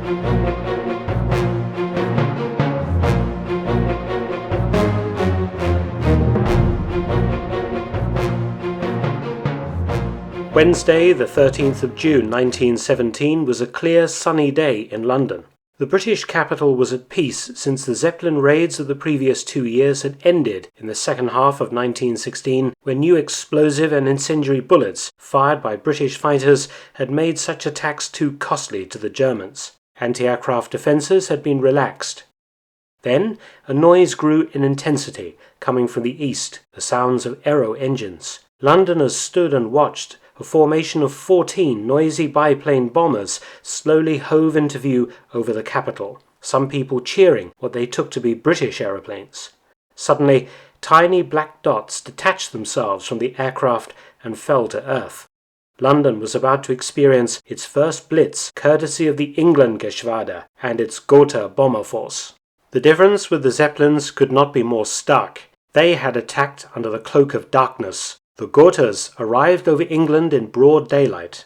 Wednesday, the 13th of June 1917 was a clear, sunny day in London. The British capital was at peace since the Zeppelin raids of the previous 2 years had ended in the second half of 1916, when new explosive and incendiary bullets fired by British fighters had made such attacks too costly to the Germans. Anti-aircraft defences had been relaxed. Then a noise grew in intensity, coming from the east, the sounds of aero engines. Londoners stood and watched. A formation of 14 noisy biplane bombers slowly hove into view over the capital, some people cheering what they took to be British aeroplanes. Suddenly, tiny black dots detached themselves from the aircraft and fell to earth. London was about to experience its first Blitz, courtesy of the England Geschwader and its Gotha bomber force. The difference with the Zeppelins could not be more stark. They had attacked under the cloak of darkness. The Gothas arrived over England in broad daylight.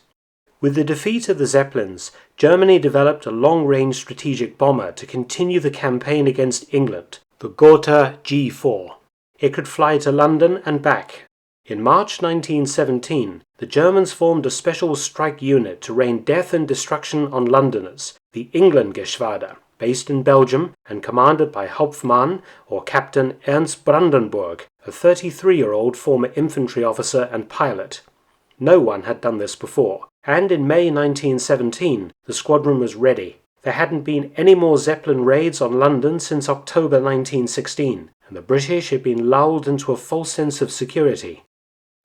With the defeat of the Zeppelins, Germany developed a long-range strategic bomber to continue the campaign against England, the Gotha G.IV. It could fly to London and back. In March 1917, the Germans formed a special strike unit to rain death and destruction on Londoners, the England Geschwader, based in Belgium and commanded by Hauptmann or Captain Ernst Brandenburg, a 33-year-old former infantry officer and pilot. No one had done this before, and in May 1917 the squadron was ready. There hadn't been any more Zeppelin raids on London since October 1916, and the British had been lulled into a false sense of security.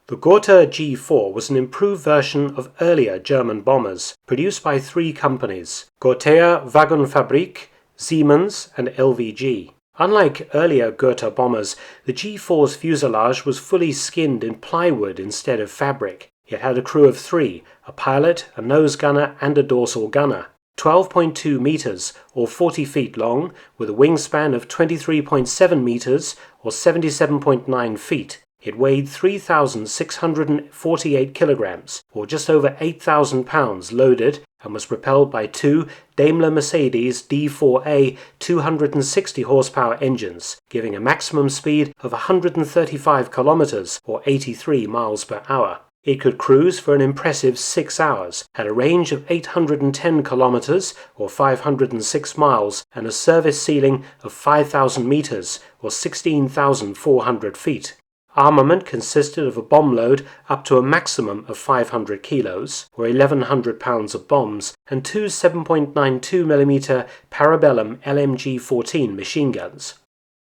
The Gotha G.IV was an improved version of earlier German bombers, produced by 3 companies, Gotha Waggonfabrik, Siemens and LVG. Unlike earlier Gotha bombers, the G.IV.'s fuselage was fully skinned in plywood instead of fabric. It had a crew of 3, a pilot, a nose gunner and a dorsal gunner. 12.2 meters or 40 feet long, with a wingspan of 23.7 meters or 77.9 feet. It weighed 3,648 kilograms, or just over 8,000 pounds loaded, and was propelled by 2 Daimler-Mercedes D4A 260 horsepower engines, giving a maximum speed of 135 kilometers or 83 miles per hour. It could cruise for an impressive 6 hours, had a range of 810 kilometers or 506 miles, and a service ceiling of 5,000 meters or 16,400 feet. Armament consisted of a bomb load up to a maximum of 500 kilos, or 1,100 pounds of bombs, and 2 7.92mm Parabellum LMG-14 machine guns.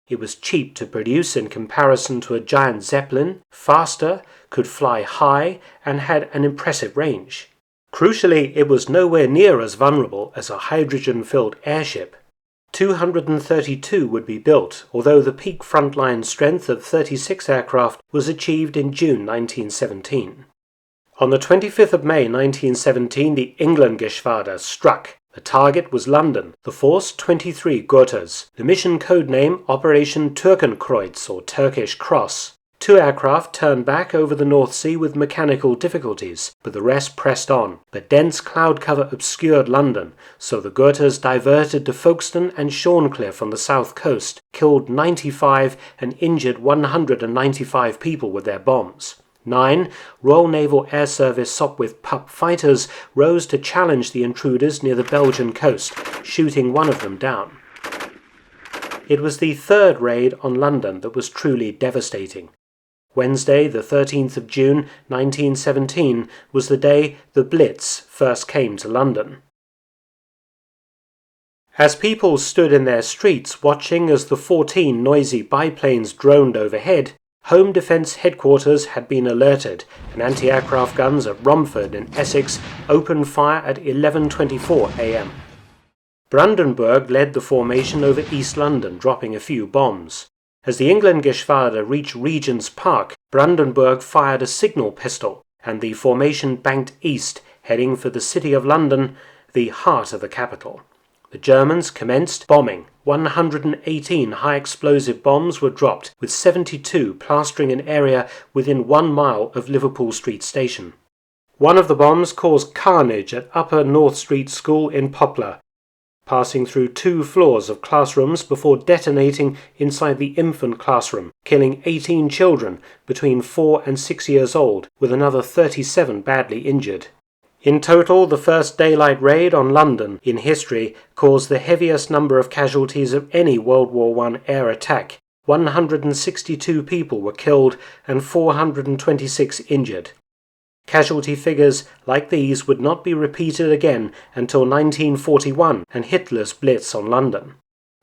It was cheap to produce in comparison to a giant Zeppelin, faster, could fly high, and had an impressive range. Crucially, it was nowhere near as vulnerable as a hydrogen-filled airship. 232 would be built, although the peak frontline strength of 36 aircraft was achieved in June 1917. On the 25th of May 1917, the England Geschwader struck. The target was London, the force 23 Gothas, the mission code name Operation Türkenkreuz or Turkish Cross. 2 aircraft turned back over the North Sea with mechanical difficulties, but the rest pressed on. But dense cloud cover obscured London, so the Gothas diverted to Folkestone and Shorncliffe on the south coast, killed 95 and injured 195 people with their bombs. 9 Royal Naval Air Service Sopwith Pup fighters rose to challenge the intruders near the Belgian coast, shooting one of them down. It was the 3rd raid on London that was truly devastating. Wednesday, the 13th of June 1917, was the day the Blitz first came to London. As people stood in their streets watching as the 14 noisy biplanes droned overhead, Home Defence Headquarters had been alerted, and anti-aircraft guns at Romford in Essex opened fire at 11:24 a.m. Brandenburg led the formation over East London, dropping a few bombs. As the England Geschwader reached Regent's Park, Brandenburg fired a signal pistol, and the formation banked east, heading for the City of London, the heart of the capital. The Germans commenced bombing. 118 high-explosive bombs were dropped, with 72 plastering an area within 1 mile of Liverpool Street Station. One of the bombs caused carnage at Upper North Street School in Poplar. passing through 2 floors of classrooms before detonating inside the infant classroom, killing 18 children between 4 and 6 years old, with another 37 badly injured. In total, the first daylight raid on London in history caused the heaviest number of casualties of any World War I air attack. 162 people were killed and 426 injured. Casualty figures like these would not be repeated again until 1941 and Hitler's Blitz on London.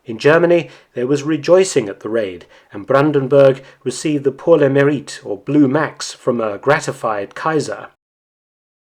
In Germany, there was rejoicing at the raid, and Brandenburg received the Pour le Mérite, or Blue Max, from a gratified Kaiser.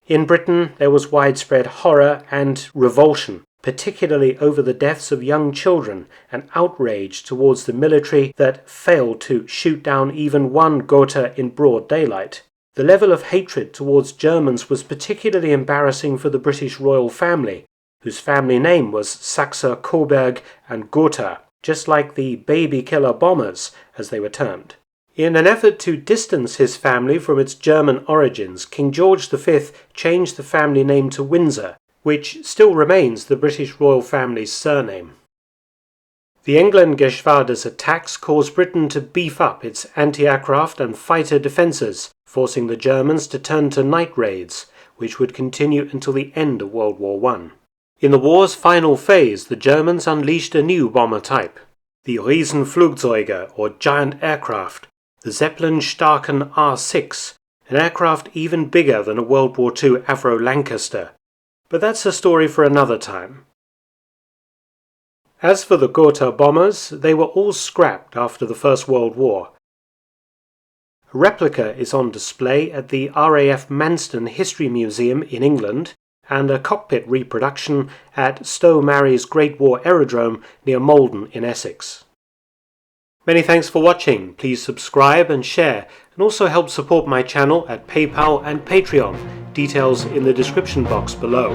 In Britain, there was widespread horror and revulsion, particularly over the deaths of young children, and outrage towards the military that failed to shoot down even one Gotha in broad daylight. The level of hatred towards Germans was particularly embarrassing for the British royal family, whose family name was Saxe-Coburg and Gotha, just like the baby killer bombers, as they were termed. In an effort to distance his family from its German origins, King George V changed the family name to Windsor, which still remains the British royal family's surname. The England Geschwader's attacks caused Britain to beef up its anti-aircraft and fighter defences, forcing the Germans to turn to night raids, which would continue until the end of World War I. In the war's final phase, the Germans unleashed a new bomber type, the Riesenflugzeuge, or giant aircraft, the Zeppelin-Staaken R.VI, an aircraft even bigger than a World War II Avro Lancaster. But that's a story for another time. As for the Gotha bombers, they were all scrapped after the First World War. A replica is on display at the RAF Manston History Museum in England, and a cockpit reproduction at Stowe Marie's Great War Aerodrome near Malden in Essex. Many thanks for watching. Please subscribe and share, and also help support my channel at PayPal and Patreon, details in the description box below.